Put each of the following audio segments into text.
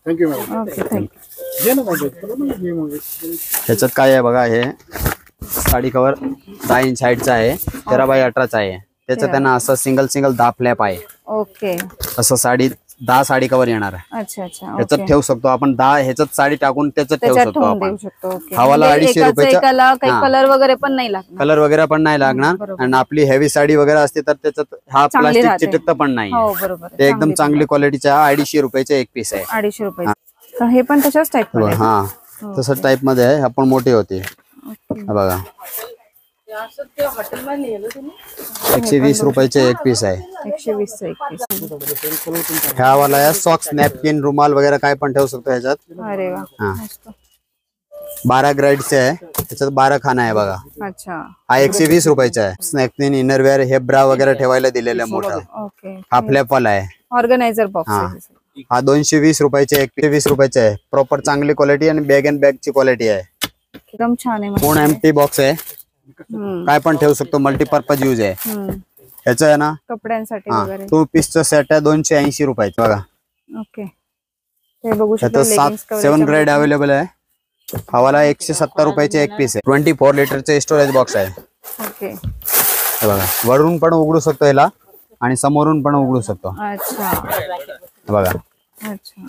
Thank you madam. Okay thank you. घे ना मग. ह्याच्यात काय आहे बघा, हे साडी कव्हर 10 इंच हाईटचा आहे, 13x18चा आहे. त्याच्यात त्यांना असं सिंगल दहा फ्लॅप आहे. ओके. असं 10 साडी कव्हर येणार आहे. अच्छा अच्छा. ह्याच्यात ठेवू शकतो आपण 10, ह्याच्यात साडी टाकून त्याच्यात ठेवू शकतो आपण. ओके. हवाला 250 रुपयाचा. काही कलर वगैरे पण नाही लागणार. कलर वगैरे पण नाही लागणार. आणि आपली हेवी साडी वगैरे असते तर त्याच्यात हा प्लास्टिक चिटकत पण नाही. हो बरोबर. ते एकदम चांगली क्वालिटीचा 250 रुपयाचा एक पीस आहे. 250 रुपये. तर हे पण तशाच टाइप मध्ये. हा तसं टाइप मध्ये आहे. आपण मोठी होती बघा. 120 रुपयाचे एक पीस आहे. 120 चा एक पीस. ह्या वाला आहे सॉक्स, नॅपकिन, रुमाल वगैरे काय पण ठेवू शकतो ह्याच्यात. अरे वा. हा 12 ग्रेडचे आहे. त्याच्यात 12 खाना आहे बघा. अच्छा. हा 120 रुपयाचा आहे. नॅपकिन, इनरवेअर, हे ब्रा वगैरे ठेवायला दिलेलं आहे मोठं. ओके. हा फ्लॅप वाला आहे. ऑर्गनायझर बॉक्स आहे. हा 220 रुपयाचे 120 रुपयाचे आहे. प्रॉपर चांगली क्वालिटी आणि बॅग अँड बॅग ची क्वालिटी आहे. एकदम छान आहे. पूर्ण एम्प्टी बॉक्स आहे. काय पण ठेवू शकतो. मल्टीपर्पज यूज आहे. ह्याचं आहे ना कपड्यांसाठी वगैरे. 2 पीसचं सेट आहे 280 रुपयाचं बघा. ओके. ते बघू शकता. 7 ग्रेड अवेलेबल आहे. हवाला 170 रुपयाचे एक पीस आहे. 24 लिटरचे स्टोरेज बॉक्स आहे. ओके. हे बघा, वरून पण उघडू शकतो याला आणि समोरून पण उघडू शकतो. अच्छा. बघा. अच्छा.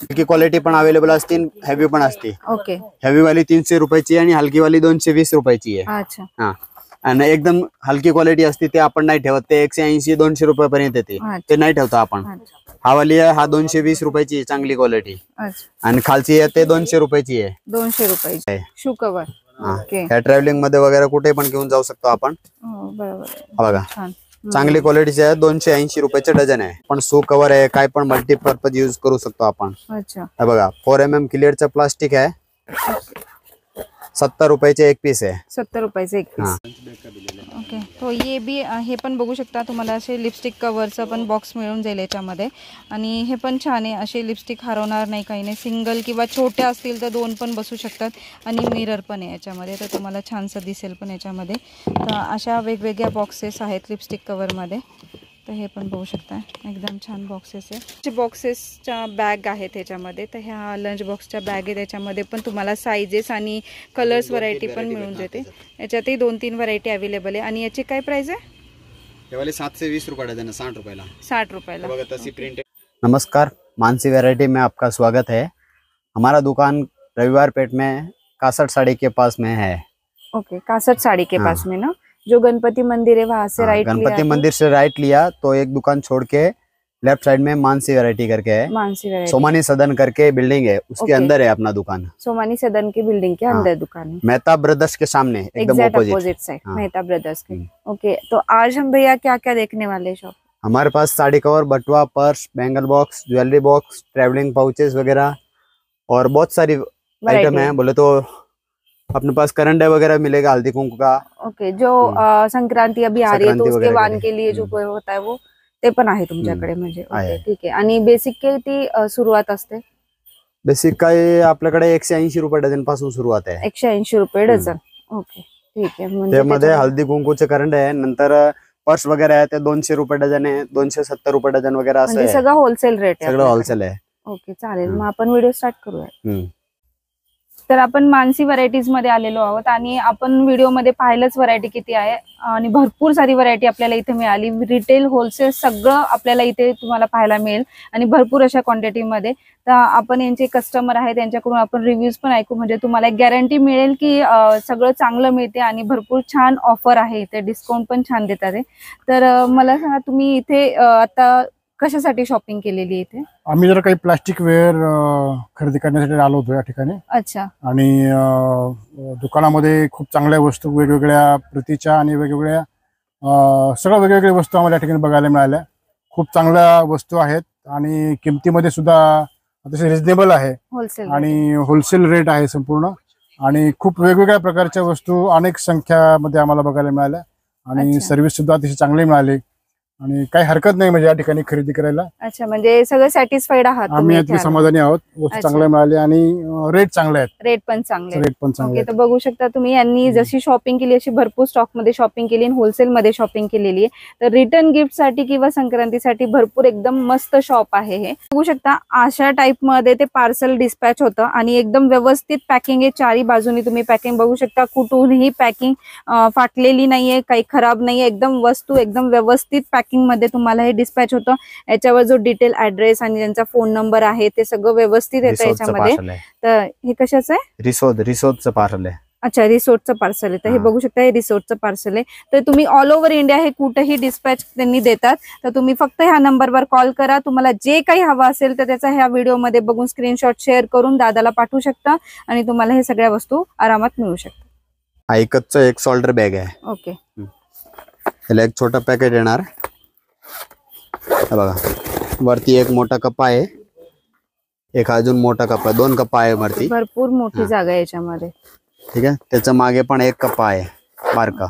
हलकी क्वालिटी पण अवेलेबल असते, हेवी पण असते. ओके. हेवी वाली 300 रुपयाची आणि हलकी वाली 220 रुपयाची आहे. अच्छा. हा आणि एकदम हलकी क्वालिटी असते ते आपण नाही ठेवत. ते 180-200 रुपयापर्यंत येते. ते नाही ठेवतो आपण. हा वाली आहे, हा 220 रुपयाची आहे, चांगली क्वालिटी. आणि खालची आहे ते 200 रुपयाची आहे. 200 रुपयाची शू कव्हर. ओके. ह्या ट्रॅव्हलिंग मध्ये वगैरे कुठे पण घेऊन जाऊ शकतो आपण. बरोबर. बघा चांगली क्वालिटीचे आहे. 280 रुपयाचे डझन आहे. पण सो कव्हर आहे, काय पण मल्टीपर्पज यूज करू शकतो आपण. अच्छा. हे बघा 4 mm क्लिअरचं प्लास्टिक आहे. 70 रुपयाचे एक पीस आहे. 70 रुपयाचे एक पीस. ओके. तो ये भी हे पण बघू शकता तुम्हाला असे लिपस्टिक कव्हरचं पण बॉक्स मिळून जाईल याच्यामध्ये. आणि हे पण छान आहे. असे लिपस्टिक हरवणार नाही, काही नाही. सिंगल किंवा छोट्या असतील तर 2 पण बसू शकतात. आणि मिरर पण आहे याच्यामध्ये, तर तुम्हाला छानसं दिसेल पण याच्यामध्ये. तर अशा वेगवेगळ्या बॉक्सेस आहेत लिपस्टिक कव्हरमध्ये. तर हे पण बघू शकता एकदम छान बॉक्सेस आहे. बॉक्सेसच्या बॅग आहेत त्याच्यामध्ये. तर ह्या लंच बॉक्सच्या बॅग आहे. त्याच्यामध्ये पण तुम्हाला साईजेस आणि कलर्स व्हरायटी पण मिळून जाते. याच्यातही 2-3 व्हरायटी अवेलेबल आहे. आणि याची काय प्राइस आहे? हे वाले 720 रुपये डझन, 60 रुपयाला. 60 रुपयाला. बघा तशी प्रिंटेड. नमस्कार, मानसी वैरायटी में आपका स्वागत है. हमारा दुकान रविवार पेट में 61 साड़ी के पास में है. ओके. 61 साड़ी के पास में ना, जो गणपति मंदिर है वहाँ से राइट लिया. गणपति मंदिर से राइट लिया तो एक दुकान छोड़ के लेफ्ट साइड में मानसी वैरायटी करके है. मानसी वैरायटी. सोमानी सदन करके बिल्डिंग है, उसके अंदर है अपना दुकान. सोमानी सदन की बिल्डिंग के अंदर दुकान है. मेहता ब्रदर्स के सामने एकदम अपोजिट साइड मेहता ब्रदर्स के. ओके. तो आज हम भैया क्या क्या देखने वाले शॉप? हमारे पास साड़ी कवर, बटुआ, purse, bangle box, jewellery box, travelling pouches वगैरह और बहुत सारी आइटम है. बोले तो अपने पास करंडे वगैरह मिलेगा हल्दी कुंकू का. ओके. जो संक्रांति अभी आ रही है तो उसके वाण के लिए जो होता है वो ते पण आहे तुमच्याकडे म्हणजे. ओके ठीक आहे. आणि बेसिक किती सुरुवात असते? बेसिक काय आपल्याकडे 180 रुपये डझन पासून सुरुवात आहे. 180 रुपये डझन. ओके ठीक आहे. म्हणजे त्यामध्ये हल्दी कुंकूचे करंडे आहे. नंतर पर्स वगैरे आहे ते 200 रुपये डझन आहे, 270 रुपये डझन वगैरे असं आहे. सगळं होलसेल रेट आहे. सगळं होलसेल आहे. ओके चालेल. मग आपण व्हिडिओ स्टार्ट करूया. तर आपण मानसी व्हरायटीज मध्ये आलेलो आहोत आणि आपण व्हिडिओमध्ये पाहिलंच व्हरायटी किती आहे आणि भरपूर सारी व्हरायटी आपल्याला इथे मिळाली. रिटेल होलसेल सगळं आपल्याला इथे तुम्हाला पाहायला मिळेल आणि भरपूर अशा क्वांटिटीमध्ये. तर आपण यांचे कस्टमर आहेत, त्यांच्याकडून आपण रिव्ह्यूज पण ऐकू, म्हणजे तुम्हाला एक गॅरंटी मिळेल की सगळं चांगलं मिळते आणि भरपूर छान ऑफर आहे इथे. डिस्काउंट पण छान देतात. तर मला सांगा तुम्ही इथे आता कशासाठी शॉपिंग केलेली इथे? आम्ही जरा काही प्लास्टिक वेअर खरेदी करण्यासाठी आलो होतो या ठिकाणी. अच्छा. आणि दुकानामध्ये खूप चांगल्या वस्तू, वेगवेगळ्या प्रतीच्या आणि वेगवेगळ्या सगळ्या वेगवेगळ्या वस्तू आम्हाला या ठिकाणी बघायला मिळाल्या. खूप चांगल्या वस्तू आहेत आणि किमतीमध्ये सुद्धा अतिशय रिजनेबल आहे. आणि होलसेल रेट आहे संपूर्ण. आणि खूप वेगवेगळ्या प्रकारच्या वस्तू अनेक संख्यामध्ये आम्हाला बघायला मिळाल्या आणि सर्व्हिस सुद्धा अतिशय चांगली मिळाली. आणि काही हरकत नाही म्हणजे या ठिकाणी खरेदी करायला. अच्छा, म्हणजे सगळं सॅटिस्फाईड आहात आम्ही तुम्ही यातले इथे आल्यावर? समाधानी आहोत. वस्तू अच्छा. चांगल्या मिळाली आणि रेट चांगले आहेत. रेट पण चांगले आहेत. रेट पण चांगले ओके, आहेत. तर बघू शकता तुम्ही यांनी जशी शॉपिंग केली अशी भरपूर स्टॉक मध्ये शॉपिंग केली आणि होलसेल मध्ये शॉपिंग केलेली आहे. तर रिटर्न गिफ्ट साठी किंवा संक्रांतीसाठी भरपूर एकदम मस्त शॉप आहे हे. बघू शकता अशा टाइप मध्ये ते पार्सल डिस्पॅच होतं आणि एकदम व्यवस्थित पॅकिंग आहे. चारी बाजूनी तुम्ही पॅकिंग बघू शकता, कुठूनही पॅकिंग फाटलेली नाहीये, काही खराब नाहीये, एकदम वस्तू एकदम व्यवस्थित पॅकिंग मध्ये तुम्हाला हे डिस्पॅच होतं. याच्यावर जो डिटेल ऍड्रेस आणि त्यांचा फोन नंबर आहे ते सगळं व्यवस्थित येतं याच्यामध्ये. तर हे कशाचं आहे? रिसोर्टचं पार्सल आहे. अच्छा, रिसोर्टचं पार्सल आहे. तर हे बघू शकता, हे रिसोर्टचं पार्सल आहे. तर तुम्ही ऑल ओव्हर इंडिया हे कुठेही डिस्पॅच त्यांनी देतात. तर तुम्ही फक्त ह्या नंबरवर कॉल करा. तुम्हाला जे काही हवं असेल तर त्याचा ह्या व्हिडिओमध्ये बघून स्क्रीनशॉट शेअर करून दादाला पाठवू शकता आणि तुम्हाला हे सगळ्या वस्तू आरामात मिळू शकतात. हा एकच एक शोल्डर बॅग आहे. ओके, त्याला एक छोटा पॅकेट येणार. बघा, वरती एक मोठा कप्पा आहे, एक अजून मोठा कप्पा, 2 कप्पा आहे वरती. भरपूर मोठी जागा आहे याच्यामध्ये. ठीक आहे. त्याच्या मागे पण एक कप्पा आहे बारका.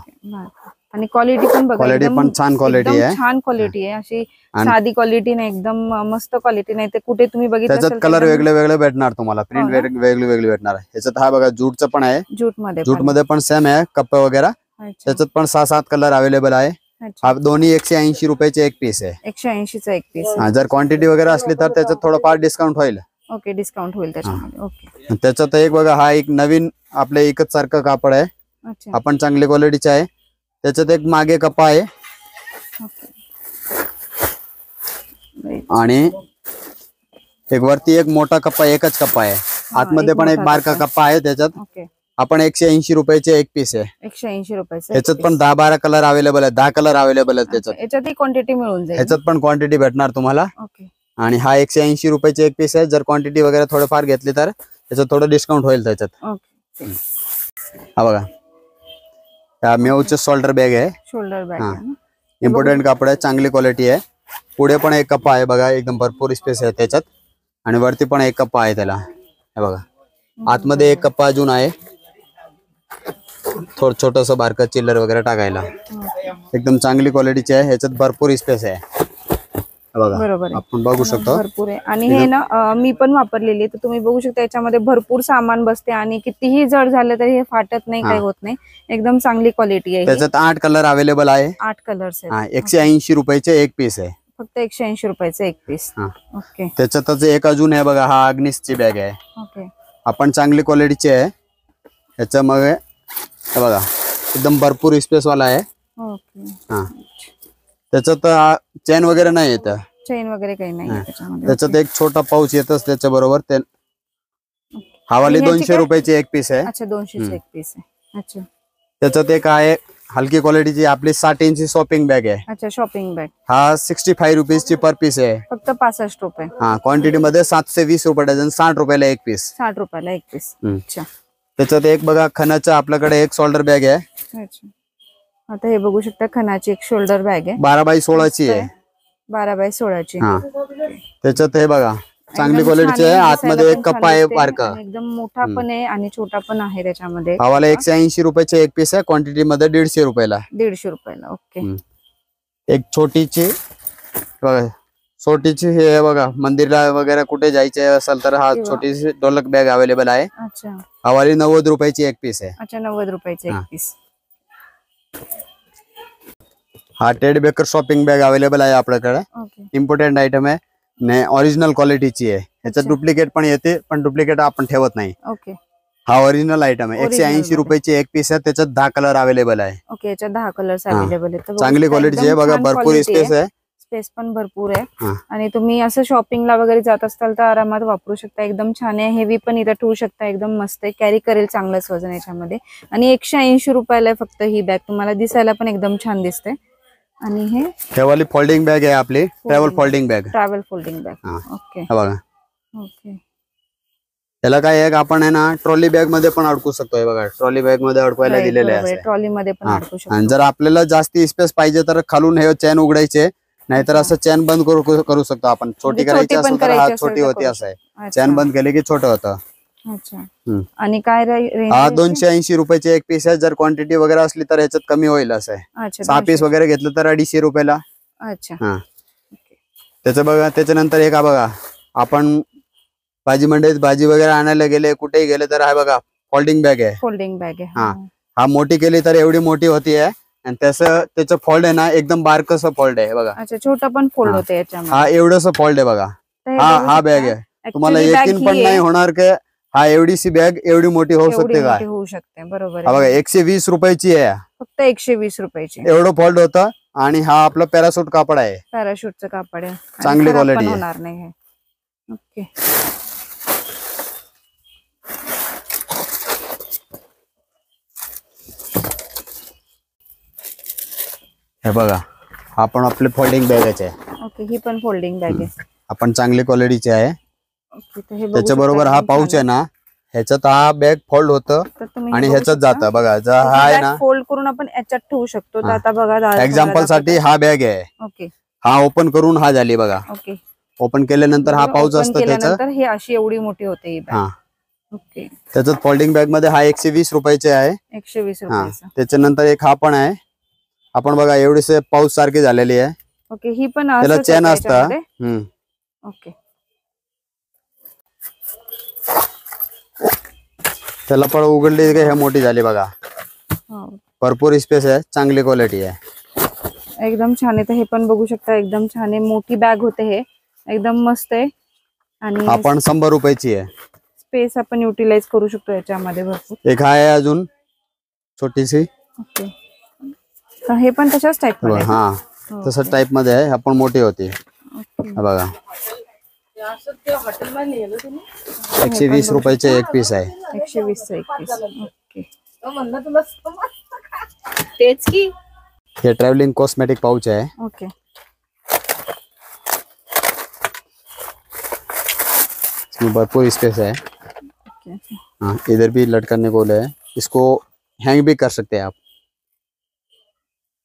आणि क्वालिटी पण बघा, क्वालिटी एकदम- पण छान क्वालिटी एकदम आहे. छान क्वालिटी आहे. अशी साधी क्वालिटी नाही, एकदम मस्त क्वालिटी नाही. ते कुठे तुम्ही बघितलं त्याच्यात असेल तर कलर एकदम वेगळे वेगळे भेटणार तुम्हाला, प्रिंट हो ना? वेगळी वेगळी भेटणार आहे. ह्याच्यात हा बघा जूटचं पण आहे, जूट मध्ये जूट मध्ये पण सेम आहे कप्पा वगैरे. अच्छा, त्याच्यात पण 6-7 कलर अवेलेबल आहे. अच्छा. हा दोन्ही 180 रुपयाचे एक पीस आहे. 180चा एक पीस. हा, जर क्वांटिटी वगैरे असली तर त्याच्यात थोडंफार डिस्काउंट होईल. ओके, डिस्काउंट होईल त्याच्यामध्ये. ओके, त्याच्यात एक बघा, हा एक नवीन आपल्या एकच सारखं कापड आहे, अच्छा, आपण चांगली क्वालिटीचे आहे. त्याच्यात एक मागे कप्पा आहे ओके. आणि एक वरती एक मोठा कप्पा, एकच कप्पा आहे. आतमध्ये एक पण एक मोठा बारका कप्पा कप्पा आहे. त्याच्यात ओके, आपण 180 रुपयाचे एक पीस आहे. 180 रुपयाचा. ह्याच्यात पण 10-12 कलर अवेलेबल आहे, 10 कलर अवेलेबल आहेत त्याच्यात. याच्यातही क्वांटिटी मिळून जाईल. ह्याच्यात पण क्वांटिटी भेटणार तुम्हाला. ओके, आणि हा 180 रुपयाचे एक पीस आहे. जर क्वांटिटी वगैरे थोडंफार घेतली तर त्याच्यात थोडं डिस्काउंट होईल त्याच्यात. ओके. हा बघा, हा मेवचे शोल्डर बॅग आहे. शोल्डर बॅग हा. आहे ना? इम्पॉर्टंट कापड आहे, चांगली क्वालिटी आहे. पुढे पण एक कप्पा आहे बघा, एकदम भरपूर स्पेस आहे त्याच्यात. आणि वरती पण एक कप्पा आहे त्याला. हे बघा, आतमध्ये एक कप्पा अजून आहे, थोडं छोटस बारका चिल्लर वगैरे टाकायला. एकदम चांगली क्वालिटीची आहे. ह्याच्यात भरपूर स्पेस आहे. हे बघा, बरोबर आहे. आपण बघू शकतो. भरपूर आहे. आणि हे ना मी पण वापरलेली आहे. तर तुम्ही बघू शकता याच्यामध्ये भरपूर सामान बसते आणि कितीही जड झालं तरी हे फाटत नाही, काही होत नाही. एकदम चांगली क्वालिटी आहे. त्याच्यात 8 कलर अवेलेबल आहे. 8 कलर्स हा, आहेत. 180 रुपयाचे एक पीस आहे. फक्त 180 रुपयाचं एक पीस. हा. ओके, त्याच्यातच एक अजून आहे बघा, हा अग्निसची बॅग आहे. ओके, आपण चांगली क्वालिटीची आहे. ह्याच्यामध्ये हे बघा, एकदम भरपूर स्पेस वाला आहे. ओके. हा, त्याच्यात चेन वगैरे नाही येत. चेन वगैरे काही नाही त्याच्यामध्ये. त्याच्यात एक छोटा पाऊच येतच त्याच्या बरोबर. ते हवाली आणि ह्याची 200 काय? रुपयाची एक पीस आहे. अच्छा, 200चं एक पीस आहे. अच्छा, त्याच्यात एक आहे हलकी क्वालिटीची आपली 60 इंची शॉपिंग बॅग आहे. अच्छा, शॉपिंग बॅग. हा 65 रुपीजची पर पीस आहे. फक्त 65 रुपये. हा, क्वांटिटी मध्ये 720 रुपये डझन, 60 रुपयाला एक पीस. 60 रुपयाला एक पीस. अच्छा, त्याच्यात एक बघा, खणाचं आपल्याकडे एक शोल्डर बॅग आहे. अच्छा. आता हे बघू शकता, खणाची एक शोल्डर बॅग आहे. 12x16 आहे. 12x16ची. हा, त्याच्यात हे बघा, चांगली एकदम क्वालिटीची छान आहे. आहे, आतमध्ये दिसायला एक पण कप्पा छान आहे दिसते बारका. आणि एकदम मोठा पण आहे आणि छोटा पण आहे त्याच्यामध्ये. हवाला 180 रुपयाचे एक पीस आहे. क्वांटिटी मध्ये 150 रुपयाला. 150 रुपयाला. ओके, एक छोटीची बघा, छोटीची हे बघा, मंदिरला वगैरे कुठे जायचे असेल तर हा छोटीशी ढोलक बॅग अवेलेबल आहे. अच्छा, हवाली 90 रुपयाची एक पीस आहे. अच्छा, 90 रुपयाचे एक हा. पीस. हा Ted baker shopping bag available आहे आपल्याकडे. ओके, इम्पोर्टंट आयटम आहे, ने ओरिजिनल क्वालिटीची आहे. ह्याच्यात डुप्लिकेट पण येते, पण डुप्लिकेट आपण ठेवत नाही. ओके, हा ओरिजिनल आयटम आहे. 180 रुपयाची एक पीस आहे. त्याच्यात 10 कलर अवेलेबल आहे. ओके. याच्यात 10 कलर्स अवेलेबल आहेत. चांगली क्वालिटीची आहे बघा, भरपूर स्पेस आहे. स्पेस पण भरपूर आहे. हा. आणि तुम्ही असं शॉपिंगला वगैरे जात असाल तर आरामात वापरू शकता. एकदम छान आहे. हेवी पण इथं ठेवू शकता. एकदम मस्त आहे. कॅरी करेल चांगलंच वजन याच्यामध्ये. आणि 180 रुपयाला आहे फक्त ही बॅग. तुम्हाला दिसायला पण एकदम छान दिसते. आणि हे ठेवाली फोल्डिंग बॅग आहे आपली, travel folding bag. Travel folding bag. हा. ओके, हे बघा, ओके. त्याला काय आहे, आपण आहे ना ट्रॉली बॅग मध्ये पण अडकू शकतो. हे बघा, ट्रॉली बॅग मध्ये अडकवायला दिलेले आहे. ट्रॉली मध्ये पण अडकू शकतो. आणि जर आपल्याला जास्ती स्पेस पाहिजे तर खालून हे चॅन उघडायचे, नाहीतर असं चॅन बंद करू शकतो आपण. छोटी करायची असेल तर हा छोटी होती, असं आहे. चॅन बंद केले की छोटं होतं. अच्छा. आणि काय रेंज? हा 280 रुपयाचे एक पीस आहे. जर क्वांटिटी वगैरे असली तर ह्याच्यात कमी होईल असं आहे. 6 पीस वगैरे घेतलं तर 250 रुपयाला. अच्छा. हा त्याचं बघा. त्याच्यानंतर एक हा बघा, आपण भाजी मंडईत भाजी वगैरे आणायला गेले, कुठेही गेले तर हा बघा फोल्डिंग बॅग आहे. फोल्डिंग बॅग आहे. हा हा मोठी केली तर एवढी मोठी होती आहे, आणि त्याचं फोल्ड आहे ना एकदम बारकस फोल्ड आहे बघा. अच्छा, छोटा पण फोल्ड होते याच्यामध्ये. हा एवढंस फोल्ड आहे बघा. हा बॅग आहे. तुम्हाला यकीन पण नाही होणार की हा एवढीशी बॅग एवढी मोठी होऊ शकते का? होऊ शकते, बरोबर हा बघा 120 रुपयाची आहे. फक्त 120 रुपयाची. एवढं फोल्ड होतं, आणि हा आपलं पॅरासूट कापड आहे. पॅराशूटचं कापड आहे, चांगली क्वालिटी आहे. होणार नाही. ओके. हे बघा, हा पण आपले फोल्डिंग बॅगच आहे. ओके, ही पण फोल्डिंग बॅग आहे. आपण चांगली क्वालिटीची आहे. ओके, तर हे बघू त्याच्या बरोबर शकता हा तुम्ही पाऊच आहे ना, ह्याच्यात हा बॅग फोल्ड होतं तर तुम्ही आणि हे ह्याच्यात बघू शकता. जातं बघा. जर हा आहे ना फोल्ड करून आपण याच्यात ठेवू शकतो. तर हा. आता बघा एक्झाम्पल साठी हा बॅग आहे. ओके. हा ओपन करून हा झाली बघा. ओके. ओपन केल्यानंतर हा पाऊच ओपन असतं त्याचं. केल्यानंतर हे अशी एवढी मोठी होते ही बॅग. हा ओके. त्याच्यात फोल्डिंग बॅग मध्ये हा 120 रुपयाचे आहे. 120 हा रुपयाचा. त्याच्यानंतर एक हा पण आहे. आपण बघा एवढीसे पाऊच सारखी झालेली आहे. ओके, ही पण त्याला असंच चेन होतं असतं. याच्यामध्ये. ओके. त्याला पण उघडली की हे मोठी झाली बघा. हो. भरपूर स्पेस आहे, चांगली क्वालिटी आहे. एकदम छान आहे. तर हे पण बघू शकता, एकदम छान आहे. मोठी बॅग होते हे, एकदम मस्त आहे. आणि आपण 100 रुपयाची आहे. स्पेस आपण युटिलाइज करू शकतो याच्यामध्ये भरपूर. एक आहे अजून छोटीशी. ओके. तर हे पण तशाच टाइप मध्ये. हा तसं टाइप मध्ये आहे. आपण मोठी होती. ओके. बघा 120 रुपयाचे एक पीस आहे. 120 चा एक पीस. ओके. तेच की. हे ट्रॅव्हलिंग कॉस्मेटिक पाउच आहे. ओके. इसमें भरपूर स्पेस है. ओके. हाँ इधर भी लटकाने को है. इसको हैंग भी कर सकते हैं आप.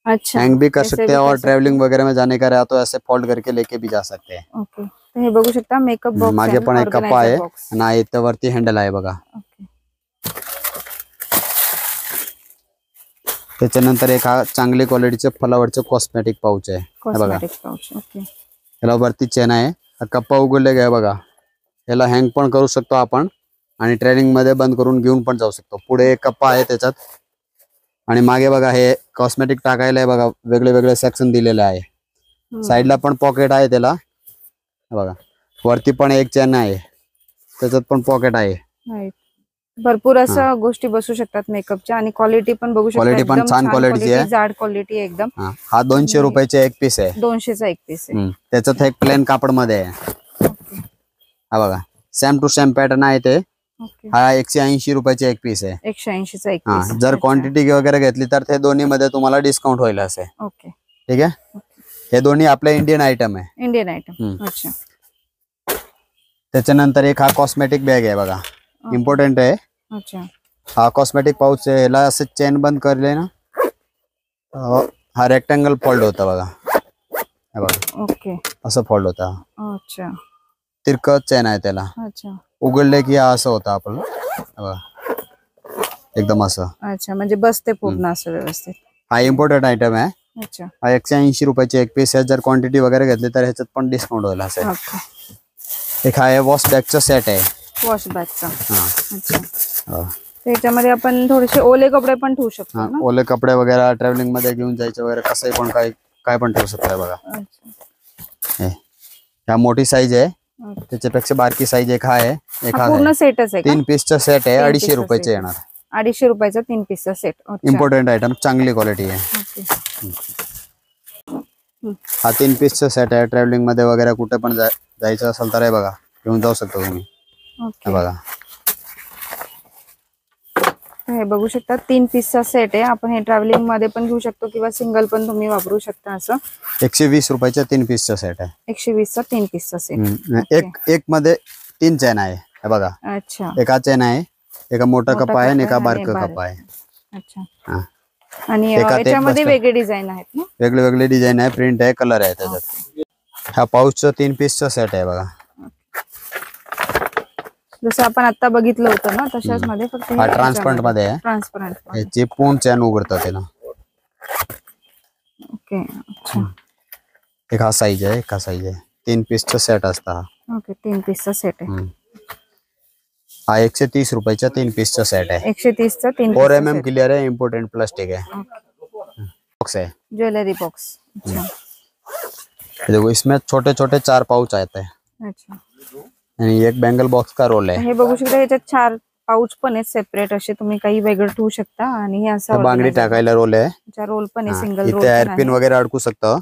अच्छा, हैंग भी कर ऐसे सकते भी हैं, और कर सकते ट्रैवलिंग वगैरह में जाने का रहा तो ऐसे फोल्ड करके लेके भी जा सकते हैं. ओके. तर हे बघू शकता, मेकअप बॉक्स मागे पण एक कप्पा आहे, बॉक्स. आणि इथं वरती हँडल आहे बघा. ओके. त्याच्यानंतर एक हा चांगली क्वालिटीचे फलावरचे कॉस्मेटिक पाउच आहे. हे बघा, कॉस्मेटिक पाउच. ओके. याला वरती चेन आहे. हा कप्पा उघडले गया बघा. याला हँग पण करू शकतो आपण, आणि ट्रेनिंग मध्ये बंद करून घेऊन पण जाऊ शकतो. पुढे एक कप्पा आहे त्याच्यात, आणि मागे बघा हे कॉस्मेटिक टाकायला आहे बघा. वेगळे वेगळे सेक्शन दिलेले आहे. साईडला पण पॉकेट आहे त्याला. बघा वरती पण एक चेन आहे, त्याच्यात पण पॉकेट आहे. राईट. भरपूर असं गोष्टी बसू शकतात मेकअपच्या, आणि क्वालिटी पण बघू शकता. क्वालिटी पण छान क्वालिटीची आहे. जाड क्वालिटी एकदम. हा 200 रुपयाचे एक पीस आहे. 200 चा एक पीस आहे. त्याच्यात एक प्लेन कापड मध्ये आहे. ओके. हा बघा सेम टू सेम पॅटर्न आहे ते. ओके. हा 180 रुपयाचे एक पीस आहे. 180 चा एक हा पीस. जर क्वांटिटी वगैरे घेतली तर ते दोन्ही मध्ये तुम्हाला डिस्काउंट होईल असे. ओके. ठीक आहे. हे दोन्ही आपले इंडियन आयटम आहे. Indian item. अच्छा. त्याच्यानंतर एक हा कॉस्मेटिक बॅग आहे बघा. इम्पॉर्टंट आहे. अच्छा. हा कॉस्मेटिक पाउच आहे. याला असं चेन बंद करले ना, हा रेक्टँगल फोल्ड होता बघा. हे बघा ओके. असं फोल्ड होता. अच्छा. तिरकट चेन आहे त्याला. अच्छा. उघडले की हा असं होतं आपलं. हे बघा एकदम असं. अच्छा, म्हणजे बसते पूर्ण असं व्यवस्थित. हा इम्पॉर्टंट आयटम आहे. अच्छा. हा 180 रुपयाचे एक पीस आहे. जर क्वांटिटी वगैरे घेतली तर ह्याच्यात पण डिस्काउंट होईल असं. ओके. एक हा वॉश बॅगचा सेट आहे. वॉश बॅगचा. हा अच्छा. त्याच्यामध्ये आपण थोडेसे ओले कपडे पण ठेवू शकतो ना. ओले कपडे वगैरे ट्रॅव्हलिंग मध्ये घेऊन जायचे वगैरे कसंही पण काय पण ठेवू शकताय बघा. अच्छा. ह्या मोठी साईज आहे. त्याच्यापेक्षा बारकी साईज एक आहे. एक हा पूर्ण सेटच आहे. 3 पीसचा सेट आहे. 250 रुपयाचे येणार. 250 रुपयाचा 3 पीसचा सेट. इम्पॉर्टंट आयटम, चांगली क्वालिटी आहे. हा 3 पीसचा सेट आहे. ट्रॅव्हलिंग मध्ये वगैरे कुठे पण जायचं असेल तर हे बघा घेऊन जाऊ शकतो तुम्ही. ओके. बघा हे बघू शकता, 3 पीसचा सेट आहे. आपण हे ट्रॅव्हलिंग मध्ये पण घेऊ शकतो, किंवा सिंगल पण तुम्ही वापरू शकता. असं 120 रुपयाचा 3 पीसचा सेट आहे. 120 चा 3 पीसचा सेट. एक मध्ये 3 चेन आहे. हे बघा. अच्छा. एका चेन आहे, एका मोठा कप आहे आणि एका बारका कप आहे. अच्छा. आणि याच्यामध्ये वेगळे डिझाईन आहेत ना. वेगळे वेगळे डिझाईन आहे, प्रिंट आहे, कलर आहे त्याच्यात. हा पाऊचचा 3 पीसचा सेट आहे बघा. जसं आपण आता बघितलं होतं ना, तशाच मध्ये फक्त हा ट्रान्सपरंट मध्ये आहे. ट्रान्सपरंट. याची पूर्ण चेन उघडतात त्याला. ओके. अच्छा. एक हा साईज आहे, एक हा साईज आहे. 3 पीसचा सेट असता हा. ओके 3 पीसचा सेट आहे. हा 130 रुपयाचा 3 पीसचा सेट है. 130 चा 3 4 mm क्लियर है, इम्पोर्टेंट प्लास्टिक है. बॉक्स है, ज्वेलरी बॉक्स. अच्छा देखो इसमें छोटे छोटे 4 पाउच आते हैं. अच्छा. आणि एक बँगल बॉक्स का रोल आहे. हे बघू शकता याच्यात 4 पाउच पण आहेत सेपरेट असे, तुम्ही काही वेगळं ठेवू शकता. आणि हे असं बांगडी टाकायला रोल आहे. रोल पण आहे, सिंगल रोल. इथे हेअरपिन वगैरे अडकू शकतं.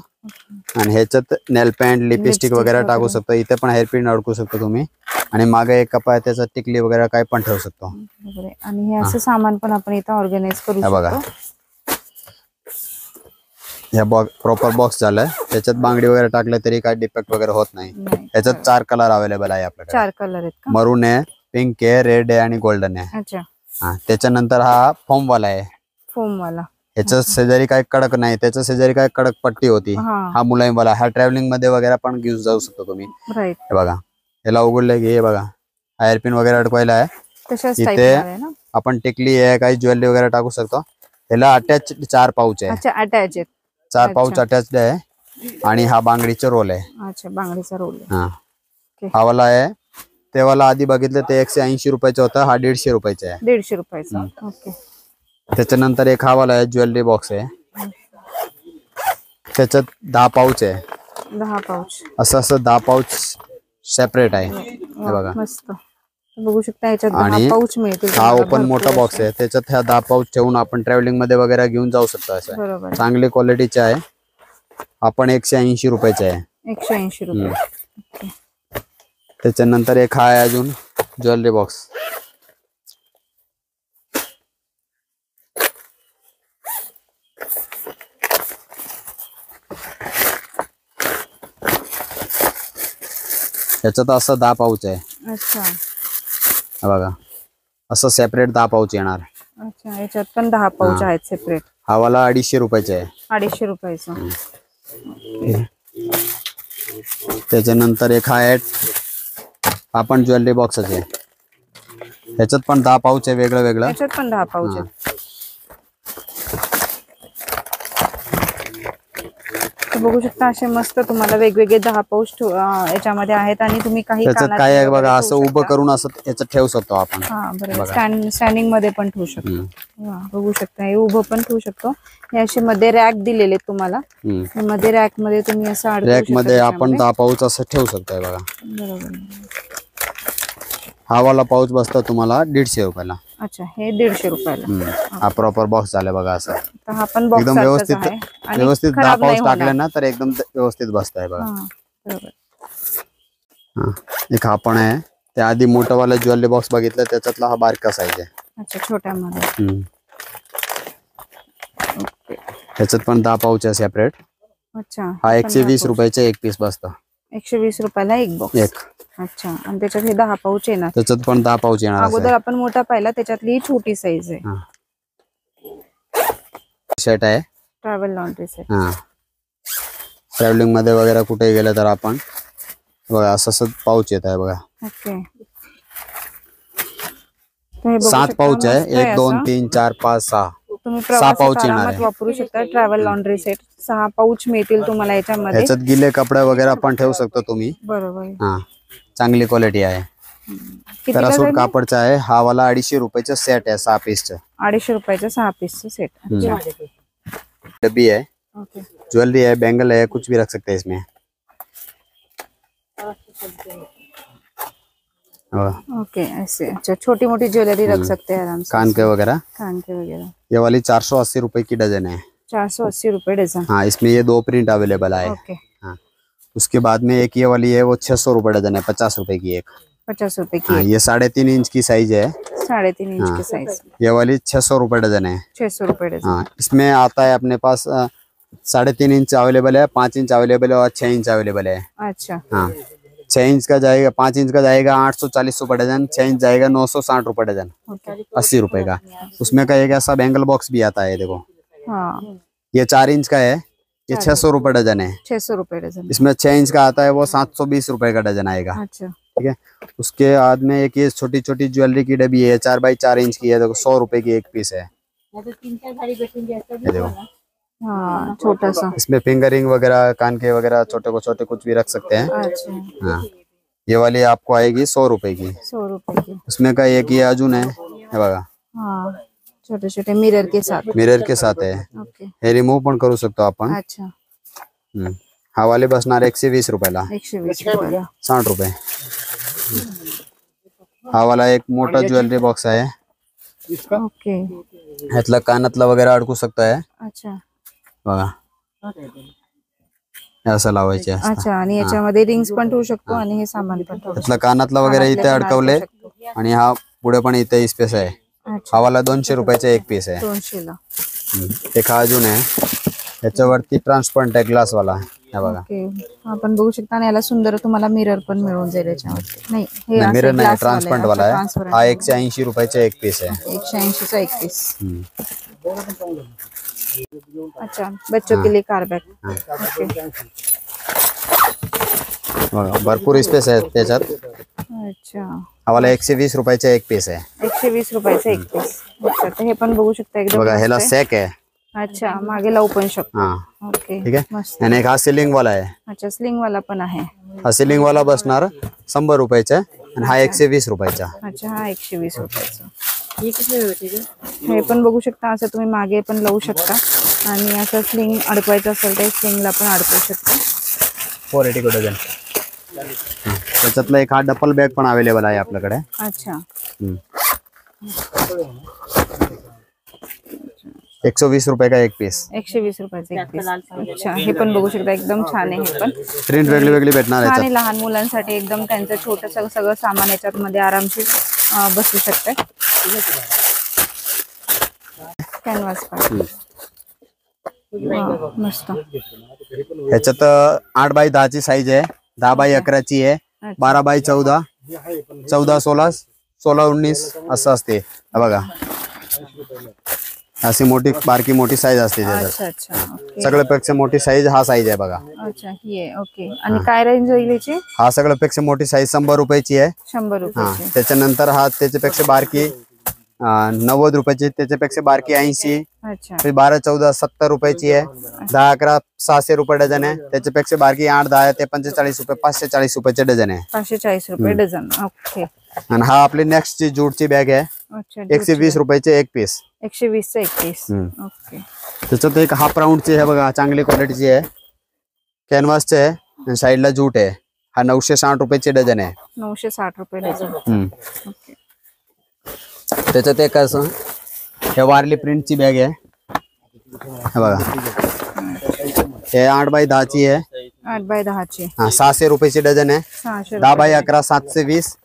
आणि ह्याच्यात नेल पेंट लिपस्टिक वगैरे टाकू शकतो. इथे पण हेअरपिन अडकू शकतो तुम्ही. आणि मागे एक कप आहे त्याचा टिकली वगैरे काय पण ठेवू शकतो. आणि हे असं सामान पण आपण इथे ऑर्गनाइज करू शकतो. या प्रॉपर बॉक्स झालाय. त्याच्यात बांगडी वगैरे टाकले तरी काय डिफेक्ट वगैरे होत नाही. त्याच्यात 4 कलर अवेलेबल आहे आपल्याकडे. 4 कलर आहेत का? मरून आहे, पिंक आहे, रेड आहे आणि गोल्डन आहे. अच्छा. हा त्याच्यानंतर हा फोम वाला आहे. फोम वाला. ह्याच्या शेजारी काय कडक नाही, त्याच्या शेजारी काय कडक पट्टी होती. हा मुलायम वाला. हा ट्रॅव्हलिंग मध्ये वगैरे पण घेऊन जाऊ शकतो तुम्ही. राईट. हे बघा, याला उघडलं की हे बघा हेअरपिन वगैरे अडकवायला आहे. इथे आपण टिकली आहे, काही ज्वेलरी वगैरे टाकू शकतो. याला अटॅच 4 पाउच आहे. अच्छा अटॅच आहेत. 4 पाउच अटॅच्ड आहे. आणि हा बांगडीचा रोल आहे. अच्छा बांगडीचा रोल आहे. हा हा वाला आहे. ते वाला आधी बघितलं ते 180 रुपयाचा होता. हा 150 रुपयाचा आहे. 150 रुपयाचा. ओके. त्याच्यानंतर एक हा वाला आहे, ज्वेलरी बॉक्स आहे. त्याच्यात 10 पाउच आहे. 10 पाउच. असं 10 पाउच सेपरेट आहे. हे बघा मस्त बघू शकता. याच्यात 10 पाउच मिळतील. हा ओपन मोठा बॉक्स आहे. त्याच्यात ह्या 10 पाउच ठेवून आपण ट्रॅव्हलिंग मध्ये वगैरे घेऊन जाऊ शकतो. असं चांगली क्वालिटीचे आहे. आपण 180 रुपयाचे आहे. 180 रुपये. त्याच्यानंतर एक हा आहे अजून ज्वेलरी बॉक्स. याच्यात असं 10 पाउच आहे. अच्छा. बघा असं सेपरेट 10 पाउच येणार. अच्छा याच्यात पण 10 पाउच आहेत सेपरेट. हा वाला 250 रुपयाचा आहे. 250 रुपयाचा. त्याच्यानंतर एक हा आहे, आपण ज्वेलरी बॉक्स आहे. ह्याच्यात पण 10 पाउच आहे वेगळं वेगळं. याच्यात पण 10 पाउच आहेत. बघू शकता असे मस्त तुम्हाला वेगवेगळे 10 पाउच याच्यामध्ये आहेत. आणि तुम्ही काही त्याच्यात काय आहे बघा, असं उभं करून असं याच्यात ठेवू शकतो आपण. हा बरोबर. स्टँडिंग मध्ये पण ठेवू शकतो. बघू शकता हे उभं पण ठेवू शकतो. हे असे मध्ये रॅक दिलेले तुम्हाला. मध्ये रॅक मध्ये तुम्ही असं रॅक मध्ये आपण 10 पाउच असं ठेवू शकतो. बघा बरोबर. हा वाला पाउच बसतो तुम्हाला 150 रुपयाला. अच्छा हे 150 रुपयाला. हा प्रॉपर बॉक्स झाला बघा. असं हा पण बॉक्स एकदम व्यवस्थित 10 पाउच टाकले ना तर एकदम व्यवस्थित बसत आहे बघा. एक हा पण आहे. त्या आधी मोठा वाला ज्वेलरी बॉक्स बघितलं त्याच्यातला हा बारका साईज आहे. अच्छा छोट्यामध्ये. त्याच्यात पण 10 पाउच आहे सेपरेट. अच्छा हा 120 रुपयाचे एक पीस बसतो. 120 रुपयाला एक बॉक्स. एक. अच्छा आणि त्याच्यात हे 10 पाउच येणार. त्याच्यात पण 10 पाउच येणार. अगोदर आपण मोठा पाहिला त्याच्यातली छोटी साईज आहे. सेट आहे ट्रॅव्हल लॉन्ड्री सेट. ट्रॅव्हलिंग मध्ये वगैरे कुठे गेलं तर आपण बघा असं पाउच येत आहे बघा. ओके 7 पाउच आहे. 1 2 3 4 5 6 तुम्ही 6 पाउच येणार आहे. वापरू शकता. ट्रॅव्हल लॉन्ड्री सेट 6 पाउच मिळतील तुम्हाला याच्यामध्ये. याच्यात गिले कपडे वगैरे पण ठेवू शकतो तुम्ही. बरोबर. हा चांगली क्वालिटी आहे. तरासूट कापडचा आहे. हा वाला 250 रुपयाचा सेट आहे 6 पीसचा. 250 रुपयाचा 6 पीसचा सेट. डब्बी है, ज्वेलरी है, बैंगल है, कुछ भी रख सकते हैं इसमें. ओके ऐसे. अच्छा छोटी मोटी ज्वेलरी रख सकते हैं आराम से. कान के वगैरह. कान के वगैरह. ये वाली 480 रुपए की डजन है. 480 रुपए डजन. हाँ इसमें ये 2 प्रिंट अवेलेबल है. ओके. हाँ उसके बाद में एक ये वाली है वो 600 रुपए डजन है. 50 रुपए की एक. 50 रुपए की. हाँ ये 3.5 इंच की साइज है. 3.5 इंच की साइज. ये वाली 600 रुपए डजन है. 600 रुपए डजन. हाँ इसमें आता है अपने पास 3.5 इंच अवेलेबल है, 5 इंच अवेलेबल है और 6 इंच अवेलेबल है. अच्छा. हाँ 6 इंच का जाएगा, 5 इंच का जाएगा 840 रुपए डजन, 6 इंच जाएगा 960 रुपए डजन. 80 रुपए का. उसमें का एक ऐसा बैंगल बॉक्स भी आता है देखो. हाँ ये 4 इंच का है. ये 600 रुपए डजन है. 600 रुपए डजन. इसमें 6 इंच का आता है वो 720 रुपए का डजन आएगा. अच्छा ठीक है. उसके बाद में एक ये छोटी छोटी ज्वेलरी की डब्बी है 4 बाई 4 इंच की है. देखो 100 रुपए की एक पीस है. ये देखो हाँ छोटा सा। इसमें फिंगरिंग वगैरह, कान के वगैरह छोटे कुछ भी रख सकते हैं। अच्छा हाँ, ये वाली आपको आएगी 100 रुपए की। 100 रुपए की। उसमें का एक ये अजून है, हे बघा, हाँ छोटे छोटे मिरर के साथ। मिरर के साथ आहे। ओके हे रिमूव्ह पण करू शकतो आपण। अच्छा हा वाले बसणार 120 रुपयाला। 120 रुपयाला। 60 रुपये। हा वाला एक मोठा ज्वेलरी बॉक्स आहे, ओके ह्यातला कानातला वगैरे अडकू शकतोय अच्छा बघा, हे असं लावायचे असतं। अच्छा आणि याच्यामध्ये रिंग्स पण ठेवू शकतो आणि हे सामान पण ठेवू ह्यातला कानातला वगैरे इथे अडकवले आणि हा पुढे पण इथे स्पेस आहे। अच्छा हा वाला 200 रुपयाचा एक पीस आहे। 200 ला। एक हा अजून आहे, याच्यावरती ट्रान्सपरंट आहे ग्लास वाला, हे बघा। ओके आपण बघू शकता आणि याला सुंदर तुम्हाला मिरर पण मिळून जाईल याच्यामध्ये। नाही हे असं मिरर नाही, glass वाला ट्रान्सपरंट वाला आहे। हा 180 रुपयाचा एक पीस आहे। 180 चा एक पीस। अच्छा बच्चों के लिए कार बैग। ओके बघा भरपूर स्पेस आहे त्याच्यात। अच्छा हा वाला 120 रुपयाचा एक पीस आहे। 120 रुपयाचा एक पीस। अच्छा तर हे पण बघू शकता एकदम बघा, मस्त ह्याला आहे। सॅक आहे। अच्छा मागे लावू पण शकतो। हा ओके ठीक आहे। मस्त। आणि एक हा सिलिंग वाला आहे। अच्छा स्लिंग वाला पण आहे। हा सिलिंग वाला बसणार 100 रुपयाचा आणि हा 120 रुपयाचा। अच्छा हा 120 रुपयाचा। हे पण बघू शकता, असं तुम्ही मागे पण लावू शकता आणि असं स्लिंग अडकवायचं असेल तर स्लिंगला पण अडकवू शकता। 480 को डझन। त्याच्यातला एक हा डबल बॅग पण अवेलेबल आहे आपल्याकडे। अच्छा 120 रुपये का एक पीस। 120 रुपयाचा एक पीस। अच्छा हे पण बघू शकता एकदम छान आहे। हे पण प्रिंट वेगळी वेगळी भेटणार छान आहे आहे लहान मुलांसाठी एकदम, त्यांचं छोटस सगळं सामान याच्यात मध्ये आरामशीर बसू शकते। कॅनव्हास पण वाव, मस्त। ह्याच्यात 8 बाय 10 ची साईज आहे, 10 बाय 11 ची आहे, 12 बाय 14, 14 16, 16 19 असं असते। हे बघा अशी मोठी बारकी मोठी साईज असते त्याच्यात। अच्छा अच्छा ओके। सगळ्यापेक्षा मोठी साईज हा साईज आहे बघा। अच्छा ही आहे ओके। आणि काय रेंज होईल याची? हा सगळ्यापेक्षा मोठी साईज 100 रुपयाची आहे। 100 रुपयाची। त्याच्यानंतर हा त्याच्यापेक्षा बारकी 90 रुपयाची, त्याच्यापेक्षा बारकी 80, अच्छा 12 14 70 रुपयाची आहे, 10 11 600 रुपये डझन आहे, त्याच्यापेक्षा बारकी 8 10 ते 45 रुपये 540 रुपयाचे डझन आहे। 540 रुपये डझन ओके। आणि हा आपली नेक्स्ट ची जूटची बॅग आहे, अच्छा 120 रुपयाचे एक पीस। 120 चा एक पीस ओके। त्याच्यात एक हाफ राऊंडची आहे बघा, चांगली क्वालिटीची आहे, कॅनव्हासचे आहे आणि साईडला जूट आहे। हा 960 रुपयाचे डझन आहे। 960 रुपये डझन ओके। त्याच्यात एक असं हे वारली प्रिंटची बॅग आहे, हे बघा हे 8 बाय 10 ची आहे। 8 बाय 10 ची। हा 600 रुपयाची डझन आहे। 600 10 बाय 11 720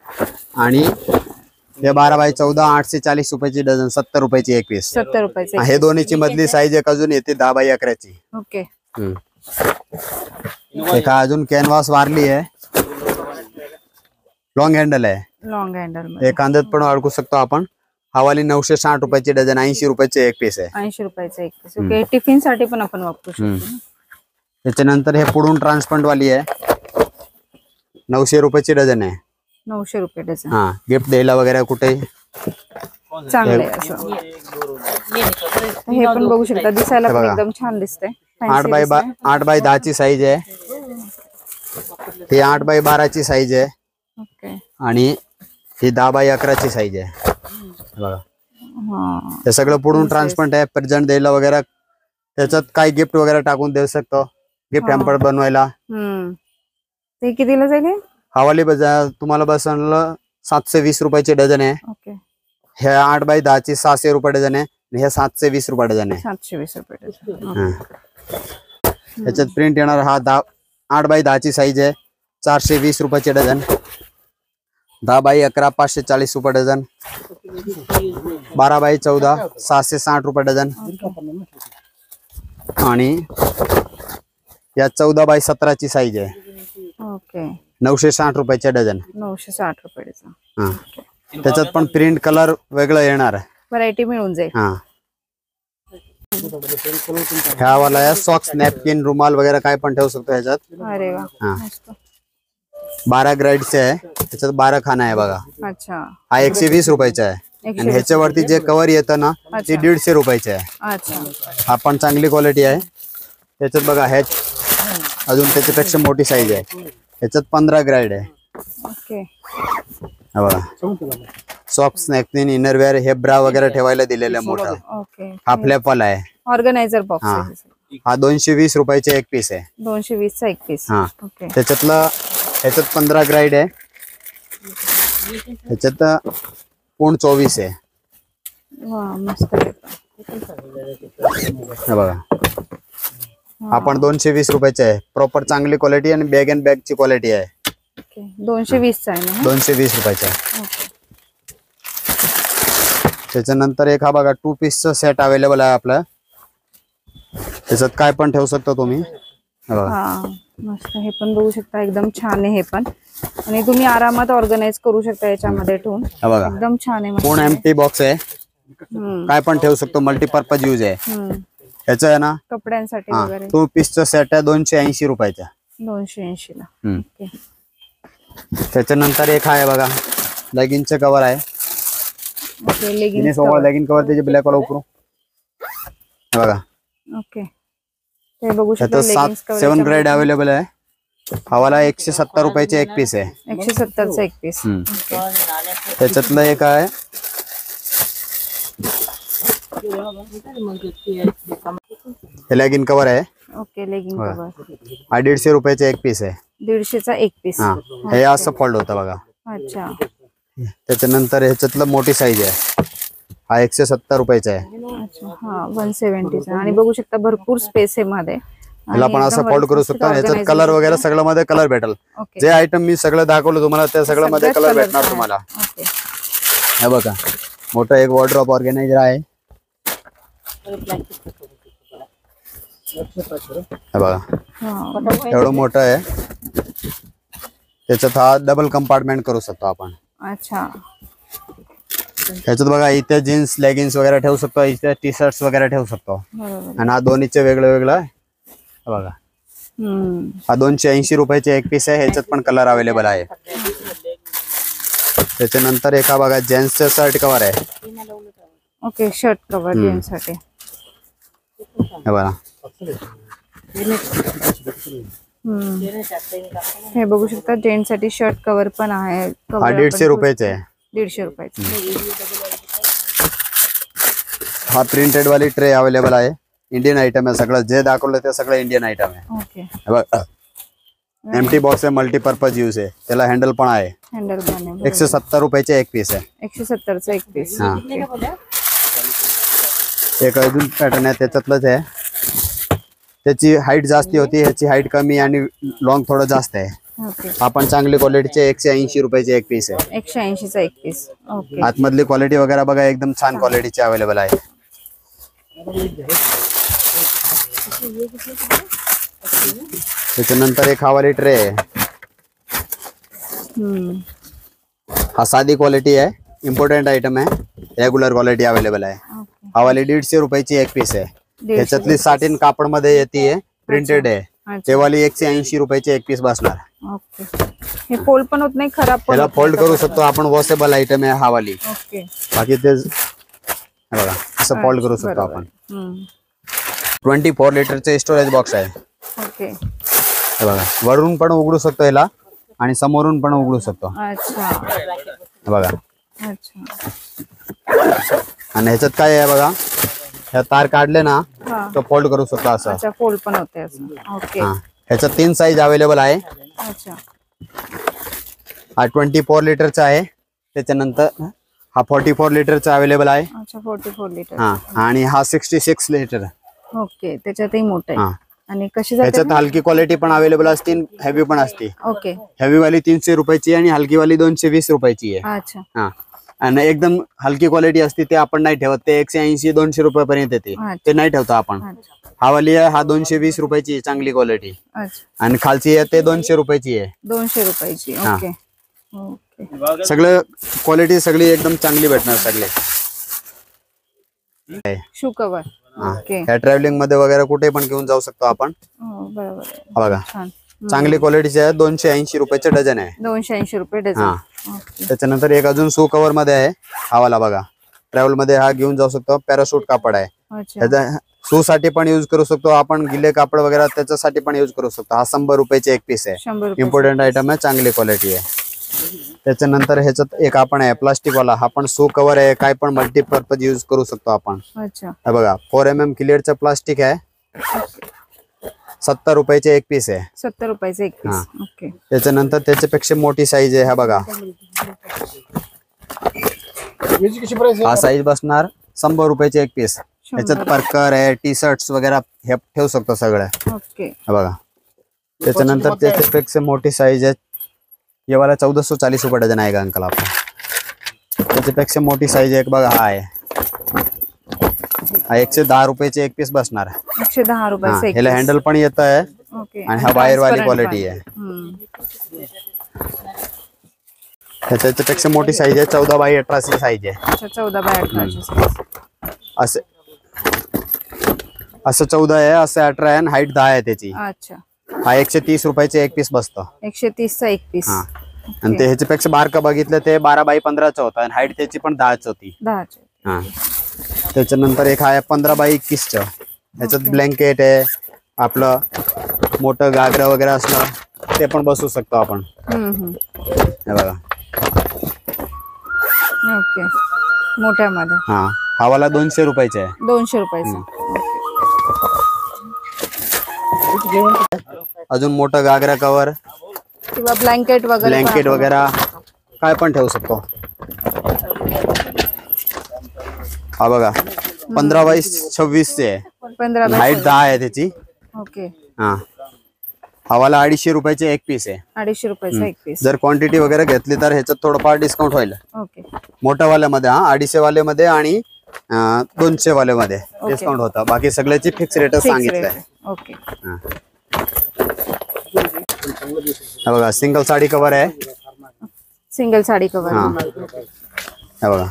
आणि हे 12 बाय 14 840 रुपयाची डझन, 70 रुपयाची एक पीस। 70 रुपयाचे हे दोन्हीची मधली साईज एक अजून येते 10 बाय 11 ची ओके। एक हा अजून कॅनव्हास वारली आहे, लॉंग हँडल आहे, लॉंग हँडल हे कांद्यात पण अडकू शकतो आपण। हवाली 960 रुपयाची डझन, 80 रुपयाचे एक पीस आहे। 80 रुपयाचा एक पीस ओके। टिफिन साठी पण आपण वापरू शकतो। त्याच्यानंतर हे पुढून ट्रान्सपरंट वाली आहे, 900 रुपयाची डझन आहे। 900 रुपये डझन। हा गिफ्ट द्यायला वगैरे कुठे चांगलं आहे असं। हे पण बघू शकता, दिसायला पण एकदम छान दिसतंय। 8 बाय 10 ची साईज आहे, ही 8 बाय 12 ची साईज आहे ओके। आणि ही 10 बाय 11 ची साईज आहे बघा। हा हे सगळं पुढून ट्रान्सपरंट आहे, प्रेझेंट द्यायला वगैरे, त्याच्यात काही गिफ्ट वगैरे टाकून देऊ शकतो, गिफ्ट हॅम्पर बनवायला। ते कितीला जाईल? हवाली बाजार तुम्हाला बसवलं 720 रुपयाचे डझन आहे। ओके। हे 8 बाय 10 ची 600 रुपये डझन आहे आणि हे 720 रुपये डझन आहे। 720 रुपये डझन। त्याच्यात प्रिंट येणार हा 8 बाय 10 ची साईज आहे, 420 रुपयाचे डझन, 10 बाय 11 540 रुपये डझन, 12 बाय 14 660 रुपये डझन आणि या 14 बाय 17 ची साईज आहे ओके। 960 रुपयाचे डझन। 960 रुपये डझन। हा त्याच्यात पण प्रिंट कलर वेगळं येणार, व्हरायटी मिळून जाईल। हा ह्या वाला सॉक्स नॅपकिन रुमाल वगैरे काय पण ठेवू शकतो ह्याच्यात। अरे वा हा मस्त। 12 ग्रेडचे आहे, त्याच्यात 12 खाना आहे बघा। अच्छा हा 120 रुपयाचा आहे। आणि ह्याच्यावरती जे कव्हर येतं ना ते 150 रुपयाचे आहे. अच्छा. हा पण चांगली क्वालिटी आहे. त्याच्यात बघा ह्या अजून त्याच्यापेक्षा मोठी साईज आहे. ह्याच्यात 15 ग्रेड आहे. ओके. हा बघा सॉक्स नॅपकिन इनरवेअर हे ब्रा वगैरे ठेवायला दिलेलं आहे मोठं. ओके. हा फ्लॅपवाला आहे. ऑर्गनायझर बॉक्स हा. आहे. हा 220 रुपयाचे एक पीस आहे. 220 चा एक पीस. हा. ओके. ह्याच्यात 15 ग्राइड आहे. ह्याच्यात पूर्ण 24 आहे. वा मस्त आहे. हा बघा हा पण 220 रुपयाचे आहे. प्रॉपर चांगली क्वालिटी आणि बॅग अँड बॅग ची क्वालिटी आहे. ओके. 220 चा आहे ना? 220 रुपयाचा आहे. ओके. त्याच्यानंतर एक हा बघा 2 पीसचा सेट अवेलेबल आहे आपला. त्याच्यात काय पण ठेवू शकता तुम्ही. हा मस्त. हे पण बघू शकता एकदम छान आहे हे पण. आणि तुम्ही आरामात ऑर्गनाइज करू शकता याच्यामध्ये ठेवून. एकदम छान आहे. पूर्ण एम्प्टी बॉक्स आहे. काय पण ठेवू शकतो. मल्टीपर्पज यूज आहे. ह्याचं आहे ना कपड्यांसाठी वगैरे. 2 पीसचा सेट आहे 280 रुपयाचा. 280 ला. ओके. त्याच्यानंतर एक आहे बघा लेगिंगचं कव्हर आहे. ओके. लेगिंग लेगिंग कव्हर त्याचे ब्लॅक वाला उपरू बघा. ओके. ते बघू शकता. त्यात 7 ग्रेड अवेलेबल आहे. हवाला 170 रुपयाचे एक पीस आहे. 170 चा एक पीस. त्याच्यातलं एक आहे लेगिंग कव्हर आहे. ओके. लेगिंग कव्हर हा 150 रुपयाचे एक पीस आहे. 150 चा एक पीस. हा हे असं फोल्ड होतं बघा. अच्छा. त्याच्यानंतर ह्याच्यातलं मोठी साईज आहे. हा 170 रुपयाचा आहे. अच्छा. हा 170 चा. आणि बघू शकता भरपूर स्पेस आहे मध्ये. ह्याला पण असं फोल्ड करू शकता. ह्याच्यात कलर वगैरे सगळं मध्ये कलर भेटेल. जे आयटम मी सगळं दाखवलं तुम्हाला त्या सगळं मध्ये कलर भेटणार तुम्हाला. हे बघा मोठं एक वॉर्डरोब ऑर्गनायझर आहे. हे बघा एवढं मोठं आहे. त्याच्यात हा डबल कंपार्टमेंट करू शकतो आपण. अच्छा. ह्याच्यात बघा इथे जीन्स लेगिन्स वगैरे ठेवू शकतो. इथे टी शर्ट्स वगैरे ठेवू शकतो. आणि हा दोन्हीचे वेगळं वेगळं आहे. बघा हा 280 रुपयाचे एक पीस आहे. ह्याच्यात पण कलर अवेलेबल आहे. त्याच्यानंतर एका बघा जेंट्सचं शर्ट कव्हर आहे. ओके. शर्ट कव्हर जेंट्स साठी. हे बघा हे बघू शकता जेंट्स साठी शर्ट कव्हर पण आहे. हा 150 रुपयाचे आहे. 150 रुपयाचे. हा प्रिंटेड वाली ट्रे अवेलेबल आहे. इंडियन आयटम आहे सगळं. जे दाखवलं ते सगळं इंडियन आयटम आहे. ओके. एम्प्टी बॉक्स आहे. मल्टीपर्पज यूज आहे. त्याला हँडल पण आहे. हँडल पण आहे. 170 रुपयाचे एक पीस आहे. 170 चा एक पीस. एक अजून पॅटर्न आहे त्याच्यातलंच आहे. त्याची हाईट जास्ती होती. ह्याची हाईट कमी आणि लॉंग थोडं जास्त आहे. आपण चांगली क्वालिटीचे 180 रुपयाचे एक पीस आहे. 180 चा एक पीस. ओके. आतमधली क्वालिटी वगैरे बघा एकदम छान क्वालिटीची अवेलेबल आहे. त्याच्यानंतर एक हवाली ट्रे आहे. हा साधी क्वालिटी आहे. इम्पॉर्टंट आयटम आहे. रेग्युलर क्वालिटी अवेलेबल आहे. हवाली 150 रुपयाची एक पीस आहे. त्याच्यातली साटिन कापड मध्ये येते. प्रिंटेड आहे. तेवाली 180 रुपयाचे एक पीस बसणार. ओके. हे फोल्ड पण होत नाही. खराब पण. याला फोल्ड करू शकतो आपण. वॉशेबल आयटम आहे हवाली. ओके. बाकी ते बघा असं फोल्ड करू शकतो आपण. 24 लिटरचे स्टोरेज बॉक्स आहे. ओके. हे बघा वरून पण उघडू शकतो याला आणि समोरून पण उघडू शकतो. अच्छा. हे बघा. अच्छा. आणि ह्याच्यात काय आहे बघा. ह्या तार काढले ना तो फोल्ड करू शकतो असं. अच्छा. फोल्ड पण होते असं. ओके. ह्याच्यात 3 साईज अवेलेबल आहे. अच्छा. हा 24 लिटरचा आहे. त्याच्यानंतर हा 44 लिटरचा अवेलेबल आहे. अच्छा. 44 लिटर. हा आणि हा 66 लिटर. ओके. त्याच्यातही मोठं आहे. हा. आणि कशी ह्याच्यात हलकी क्वालिटी पण अवेलेबल असते. हेवी पण असते. ओके. हेवी वाली 300 रुपयाची आणि हलकी वाली 220 रुपयाची आहे. अच्छा. हा आणि एकदम हलकी क्वालिटी असते ते आपण नाही ठेवत. ते 180-200 रुपयापर्यंत येते. ते नाही ठेवतो आपण. हा वाली हा 220 रुपयाची चांगली क्वालिटी. आणि खालची आहे ते 200 रुपयाची आहे. 200 रुपयाची. ओके. ओके. सगळं क्वालिटी सगळी एकदम चांगली भेटणार सगळे. Shoe cover. ओके. ह्या ट्रॅव्हलिंग मध्ये वगैरे कुठे पण घेऊन जाऊ शकतो आपण. बरोबर. बघा छान. चांगली क्वालिटीचे आहे, 280 रुपयाचे डझन आहे. 280 रुपये डझन. हा. ओके. त्याच्यानंतर एक अजून सू कव्हर मध्ये आहे, हा वाला बघा. ट्रॅव्हल मध्ये हा घेऊन जाऊ शकतो. पॅराशूट कापड आहे. अच्छा. त्याचा शू साठी पण युज करू शकतो आपण, गिले कापड वगैरे त्याच्यासाठी पण युज करू शकतो. हा 100 रुपयाचे एक पीस आहे. 100 रुपये. इम्पॉर्टंट आयटम आहे, चांगली क्वालिटी आहे. त्याच्यानंतर ह्याच्यात एक आपण आहे प्लास्टिक वाला, हा पण शू कव्हर आहे, काय पण मल्टीपर्पज युज करू शकतो आपण. अच्छा. हा बघा 4mm क्लिअरचं प्लास्टिक आहे, 70 रुपयाचे एक पीस आहे. 70 रुपयाचे एक पीस. ओके. त्याच्यानंतर त्याच्यापेक्षा मोठी साईज आहे, हा बघा. हा साईज बसणार 100 रुपयाचे एक पीस. त्याच्यात परकर आहे, टी शर्ट्स वगैरे हे ठेवू शकतो सगळं. ओके. हा बघा. त्याच्यानंतर त्याच्यापेक्षा मोठी साईज आहे, ये वाला 1440 रुपये डझन आहे का अंकल आपण. त्याच्यापेक्षा मोठी साईज एक बघा, हा आहे, हा 110 रुपयाचे एक पीस बसणार. 110 रुपयाचे एक ह्याला हँडल पण येत आहे. ओके. आणि हा वायर वाली क्वालिटी आहे. त्याच्यापेक्षा मोठी साईज आहे, 14x18 ची साईज आहे. 14x18 size. असं 14 आहे, असं 18 आहे आणि हाईट 10 आहे त्याची. अच्छा. हा 130 रुपयाचे एक पीस बसतो. 130 चा एक पीस. आणि ते ह्याच्यापेक्षा बारका बघितलं ते 12x15 होता आणि हाईट त्याची पण 10 होती. 10. त्याच्यानंतर एक आहे 15x21. ह्याच्यात ब्लँकेट आहे, आपलं मोठं घागरा वगैरे असलं ते पण बसवू शकतो आपण. हे बघा. ओके. मोठ्यामध्ये. हा वाला 200 रुपयाचे आहे. 200 रुपयाचा. अजून मोठं घागरा कव्हर किंवा ब्लँकेट वगैरे काय पण ठेवू शकतो. हा बघा 15x26 चे आहे, 15 हाईट 10 आहे त्याची. ओके. हा वाला 250 रुपयाचे एक पीस आहे. 250 रुपयाचा एक पीस. जर क्वांटिटी वगैरे घेतली तर ह्याच्यात थोडंफार डिस्काउंट होईल. ओके. मोठ्या वाल्यामध्ये 250 वाल्यामध्ये आणि 200 वाल्यामध्ये डिस्काउंट होता. बाकी सगळ्याची फिक्स रेट सांगितलंय. ओके. हा बघा सिंगल साडी कव्हर आहे. Single sari cover. हा बघा.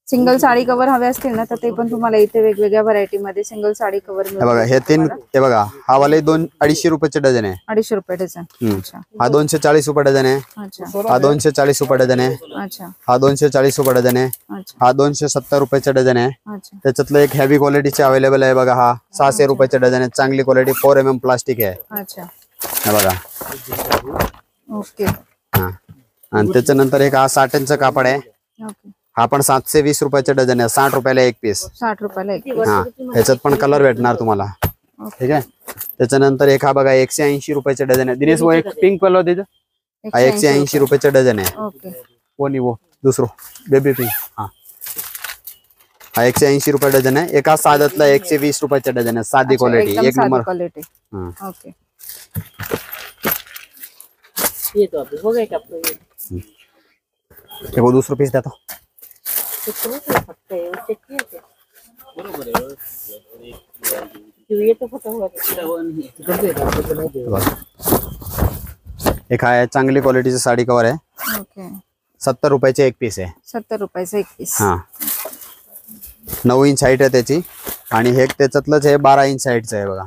सिंगल साडी कव्हर हवे असतील ना तर ते पण तुम्हाला इथे वेगवेगळ्या व्हरायटी मध्ये सिंगल साडी कव्हर हे बघा. हे 3 हे बघा, हा वाले 250 रुपयाचे डझन आहे. 250 रुपये डझन. अच्छा. हा 240 रुपये डझन आहे. अच्छा. हा 240 रुपये डझन आहे. अच्छा. हा 240 रुपये डझन आहे. अच्छा. हा 270 रुपयाचा डझन आहे. अच्छा. त्याच्यातलं एक हेवी क्वालिटीचे अवेलेबल आहे बघा, हा 600 रुपयाचा डझन आहे. चांगली क्वालिटी 4mm प्लास्टिक आहे. अच्छा. हे बघा. ओके. हा. आणि त्याच्यानंतर एक हा साटनचं कापड आहे. ओके. हा पण 720 रुपयाचा डझन आहे, 60 रुपयाला एक पीस. 60 रुपयाला एक पीस. हा ह्याच्यात पण कलर भेटणार तुम्हाला. ठीक आहे. त्याच्यानंतर एक हा बघा 180 रुपयाचा डझन आहे. दिनेश वो एक पिंक कलर दे. हा 180 रुपयाचा डझन आहे. ओके. वो नाही वो दुसरो बेबी पिंक. हा 180 रुपये डझन आहे. एका साध्यातला 120 रुपयाचा डझन आहे. साधी क्वालिटी एक नंबर. क्वालिटी. ओके. ये तो अभी हो गए क्या आपको ये वो दूसरा पीस देता. कितने का फटता है उससे क्या है क्यों ये तो फटा हुआ एक आहे चांगली क्वालिटीची साडी कव्हर आहे. ओके. 70 रुपयाचे एक पीस आहे. 70 रुपयाचा एक पीस. हा 9 इंच हाईट आहे त्याची आणि हे त्याच्यातलंच आहे 12 इंच हाईटचं आहे बघा.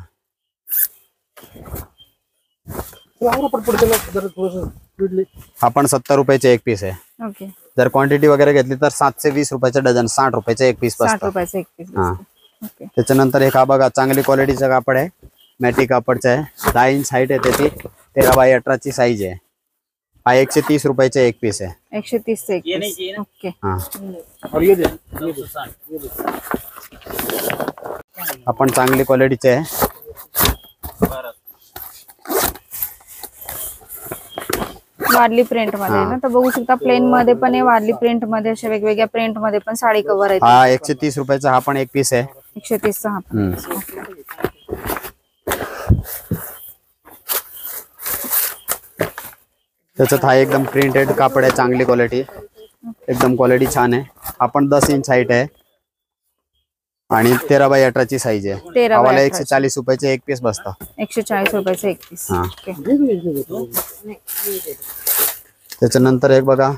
हा पण 70 रुपयाचे एक पीस आहे. ओके. जर क्वांटिटी वगैरे घेतली तर 720 रुपयाचा डझन, 60 रुपयाचे एक पीस 60 रुपयाचा एक पीस. हा. ओके. त्याच्यानंतर एक हा बघा चांगली क्वालिटीचा कापड आहे, मॅटी कापडचा आहे. 10 इंच हाईट आहे त्याची, 13x18 ची साईज आहे. हा 130 रुपयाचा एक पीस आहे. 130 चा एक पीस. ओके. हा आपण चांगली क्वालिटीचे आहे. वारली प्रिंट मध्ये आहे ना, तर बघू शकता प्लेन मध्ये पण आहे, वारली प्रिंट मध्ये, अशा वेगवेगळ्या प्रिंट मध्ये पण साडी कव्हर आहे. हा 130 रुपयाचा हा पण एक पीस आहे. 130 चा हा पण. त्याच्यात हा एकदम प्रिंटेड कापड आहे, चांगली क्वालिटी, एकदम क्वालिटी छान आहे. हा पण 10 इंच हाईट आहे आणि 13x18 ची साईज आहे. 13x18. आम्हाला 140 रुपयाचे एक पीस बसतं. 140 रुपयाचे एक पीस. हा. ओके. त्याच्यानंतर एक बघा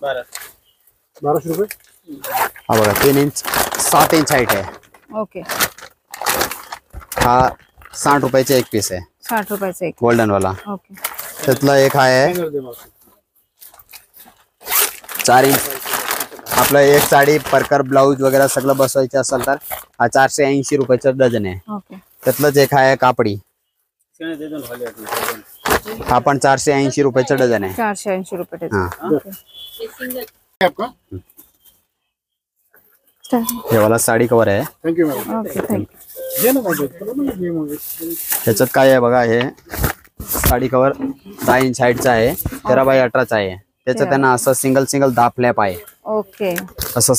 1200 रुपये. हा बघा 3 इंच 7 इंच हाईट आहे. ओके. हा 60 रुपयाचे एक पीस आहे, 60 रुपयाचं एक. गोल्डन वाला. ओके. त्यातला एक आहे 4 इंच. आपलं एक साडी परकर ब्लाऊज वगैरे सगळं बसवायचं असेल तर हा 480 रुपयाचा डझन आहे. ओके. त्यातलंच एक आहे कापडी, हा पण 480 रुपयाचा डझन आहे. 480 रुपये हा. डझन. हे वाला साडी कवर आहे. Thank you madam. Okay, thank you. ह्याच्यात काय आहे बघा, हे साडी कवर 10 इंच हाईटचा आहे, 13x18चा आहे. त्याच्यात त्यांना असं सिंगल 10 फ्लॅप आहे. ओके. असं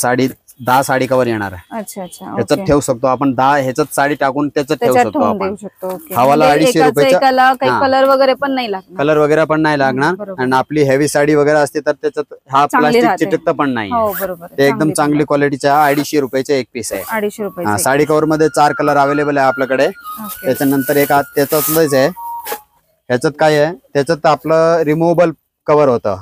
10 साडी कवर येणार आहे. अच्छा अच्छा. ह्याच्यात ठेवू शकतो आपण 10, ह्याच्यात साडी टाकून त्याच्यात ठेवू त्याच्यात शकतो ठेवून आपण. देऊ शकतो. ओके. हा वाला म्हणजे 250 रुपयाचा. एकाला काही हा. कलर वगैरे पण नाही लागणार. कलर वगैरे पण नाही लागणार. बरोबर. आणि आपली हेवी साडी वगैरे असते तर त्याच्यात हा चांगली प्लास्टिक राहते. चिटकत पण नाही. हो बरोबर. ते एकदम चांगली क्वालिटीचा 250 रुपयाचा एक पीस आहे. 250 हा, रुपये. साडी कव्हर मध्ये 4 कलर अवेलेबल आहे आपल्याकडे. ओके. त्याच्यानंतर एक त्याच्यातलंच आहे. ह्याच्यात काय आहे, त्याच्यात आपलं रिमूव्हेबल कव्हर होतं,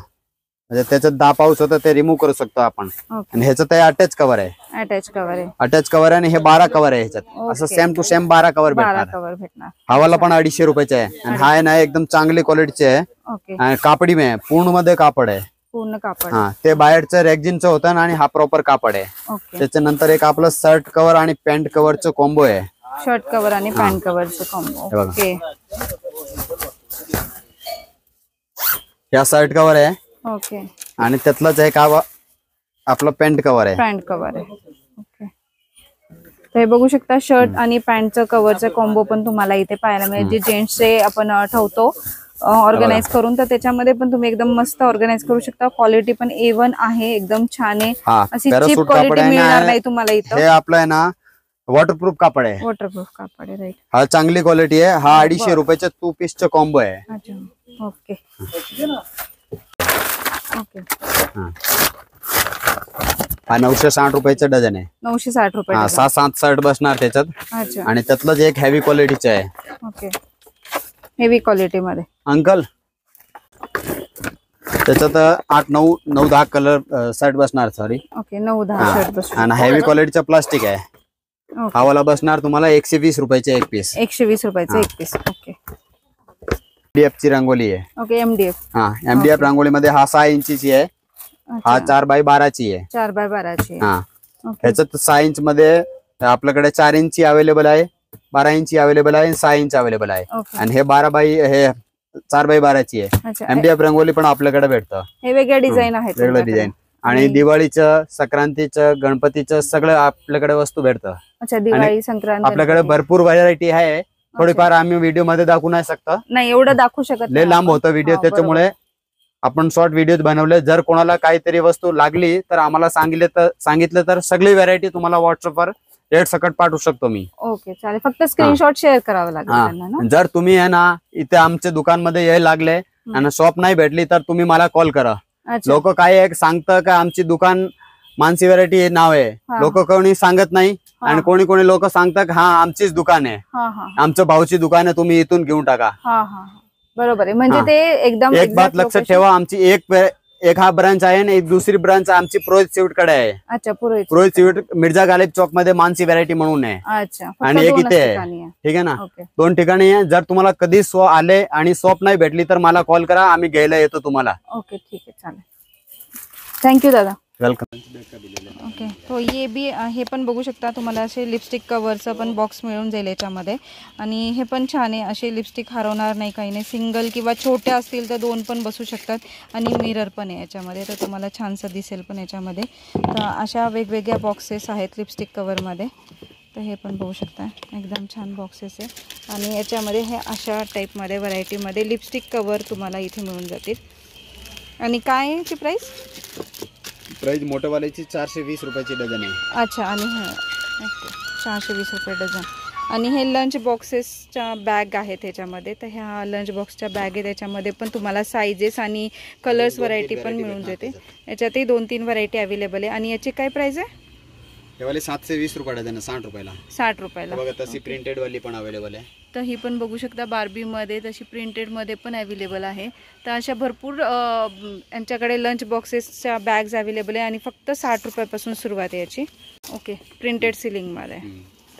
म्हणजे त्याच्यात 10 पाऊस होतं ते रिमूव्ह करू शकतो आपण. ओके. आणि ह्याच्यात अटॅच कव्हर आहे. अटॅच कव्हर आहे. अटॅच कव्हर आहे आणि हे 12 कव्हर आहे ह्याच्यात. असं okay. Same to same 12 cover 12 भेटणार. कव्हर भेटणार. हवाला पण 250 रुपयाचा आहे. आणि हा आहे ना एकदम चांगली क्वालिटीचे आहे. ओके. आणि कापडी में पूर्ण मध्ये कापड आहे. पूर्ण कापड. हा, ते बाहेरचं रेक्झिनचं होतं आणि हा प्रॉपर कापड आहे. ओके. त्याच्यानंतर एक आपलं शर्ट कव्हर आणि पॅन्ट कव्हरचं कॉम्बो आहे. शर्ट कव्हर आणि पॅन्ट कव्हरचे कॉम्बो. हे बघा. ओके. या शर्ट कव्हर आहे ओके. आणि त्यातलंच एक आपलं पॅन्ट कव्हर आहे. पॅन्ट कव्हर आहे. ओके. तर हे बघू शकता, शर्ट आणि पॅन्टचं कव्हरचं कॉम्बो पण तुम्हाला इथे पाहायला मिळेल. जे जेंट्सचे आपण ठेवतो ऑर्गनाइज करून, तर त्याच्यामध्ये पण तुम्ही एकदम मस्त ऑर्गनाइज करू शकता. क्वालिटी पण A1 आहे, एकदम छान आहे. हा, अशी पॅरासूट चीप कापड क्वालिटी आहे मिळणार ना. नाही तुम्हाला हे इथं. आपलं आहे ना वॉटरप्रूफ कापड आहे. वॉटरप्रूफ कापड आहे. राईट. हा चांगली क्वालिटी आहे. हा 250 रुपयाचा 2 पीसचा कॉम्बो आहे. अच्छा. ओके. ओके. हा 960 रुपयाचा डझन आहे. 960 रुपये हा, डझन. 6-7 शर्ट बसणार त्याच्यात. अच्छा. आणि त्यातलंच एक हेवी क्वालिटीचं आहे. ओके. हेवी क्वालिटी मध्ये. अंकल त्याच्यात 8-9-10 कलर शर्ट बसणार. सॉरी. ओके. 9-10 शर्ट बसतो. आणि हेवी क्वालिटीचा प्लास्टिक आहे. ओके. हा वाला बसणार तुम्हाला 120 रुपयाचे एक पीस. 120 रुपयाचं एक पीस. ओके. MDF ची रांगोळी आहे. ओके. MDF. हा, MDF रांगोळी मध्ये हा 6 इंचीची आहे. हा 4x12ची आहे. 4x12 हा, ओके. ह्याच्यात 6 इंच मध्ये आपल्याकडे 4 इंची अवेलेबल आहे, 12 इंची अवेलेबल आहे, 6 इंच अवेलेबल आहे. ओके. आणि हे 4x12ची आहे. अच्छा. MDF रंगोली पण आपल्याकडे भेटतं. हे वेगळ्या डिझाईन आहेत. वेगळं तुमच्याकडे. डिझाईन. आणि दिवाळीचं, संक्रांतीचं, गणपतीचं सगळं आपल्याकडे वस्तू भेटतं. अच्छा. दिवाळी, संक्रांत, आपल्याकडे गणपती. भरपूर व्हरायटी आहे. थोडीफार आम्ही व्हिडिओ मध्ये दाखवू नाही शकतो, नाही एवढं दाखवू शकत लय लांब होतं व्हिडिओ. हा, त्याच्यामुळे आपण शॉर्ट व्हिडिओ बनवले. जर कोणाला काहीतरी वस्तू लागली तर आम्हाला सांगितलं तर सगळी व्हरायटी तुम्हाला व्हॉट्सअपवर रेट सकट पाठवू शकतो मी. ओके. चालेल. फक्त स्क्रीनशॉट शेअर करावं लागेल त्यांना ना. जर तुम्ही आहे ना इथे आमच्या दुकानमध्ये यायला लागले आणि शॉप नाही भेटली तर तुम्ही मला कॉल करा. अच्छा. लोक काय सांगतं का आमची दुकान मानसी व्हरायटी हे नाव आहे. लोक कोणी सांगत नाही. आणि कोणी लोक सांगतात हा आमचीच दुकान आहे, हा हा आमच्या भाऊची दुकान आहे, तुम्ही इथून घेऊन टाका. हा हा. बरोबर आहे. म्हणजे ते एकदम एक बात लक्षात ठेवा, आमची एक हा ब्रांच आहे आणि एक दुसरी ब्रांच आमची पुरोहित स्वीट कडे आहे. अच्छा. पुरोहित स्वीट मिर्झा गालिब चौक मध्ये मानसी व्हरायटी म्हणून आहे. अच्छा. आणि एक इथे आहे. ठीक आहे ना. ओके. 2 ठिकाणी आहे. जर तुम्हाला कधी आले आणि शॉप नाही भेटली तर मला कॉल करा, आम्ही घ्यायला येतो तुम्हाला. ओके. ठीक आहे. चालेल. थँक्यू दादा. वेलकम. ओके. तो ये बी हे पण बघू शकता, तुम्हाला असे लिपस्टिक कवरचं पण बॉक्स मिळून जाईल याच्यामध्ये. आणि हे पण छान आहे, असे लिपस्टिक हरवणार नाही, काही नाही. सिंगल किंवा छोट्या असतील तर 2 पण बसू शकतात. आणि मिरर पण आहे याच्यामध्ये, तर तुम्हाला छानसं दिसेल पण याच्यामध्ये. तर अशा वेगवेगळ्या बॉक्सेस आहेत लिपस्टिक कवरमध्ये. तर हे पण बघू शकता, एकदम छान बॉक्सेस आहे. आणि याच्यामध्ये हे अशा टाईपमध्ये व्हरायटीमध्ये लिपस्टिक कवर तुम्हाला इथे मिळून जातील. आणि काय आहे ती प्राईस? प्राइस मोठेवाल्याची 420 रुपयाची डझन आहे. अच्छा. आणि ओके, 420 रुपये डझन. आणि हे लंच बॉक्सेसच्या बॅग आहेत ह्याच्यामध्ये. तर ह्या लंच बॉक्सच्या बॅग आहे, त्याच्यामध्ये पण तुम्हाला सायझेस आणि कलर्स व्हरायटी पण मिळून जाते. याच्यातही 2-3 व्हरायटी अवेलेबल आहे. आणि याची काय प्राईस आहे? हे 720 रुपये डझन आहे, 60 रुपयाला. 60 रुपयाला. बघा तशी प्रिंटेड वाली पण अवेलेबल आहे. तर ही पण बघू शकता, बार्बीमध्ये तशी प्रिंटेडमध्ये पण अवेलेबल आहे. तर अशा भरपूर यांच्याकडे लंच बॉक्सेसच्या बॅग्स अवेलेबल आहे. आणि फक्त 60 रुपयापासून सुरुवात आहे याची. ओके. प्रिंटेड सिलिंगमध्ये.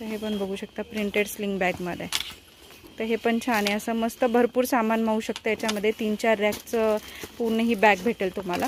तर हे पण बघू शकता, प्रिंटेड स्लिंग बॅगमध्ये. तर हे पण छान आहे, असं मस्त भरपूर सामान मावू शकतं याच्यामध्ये. 3-4 रॅकचं पूर्ण ही बॅग भेटेल तुम्हाला.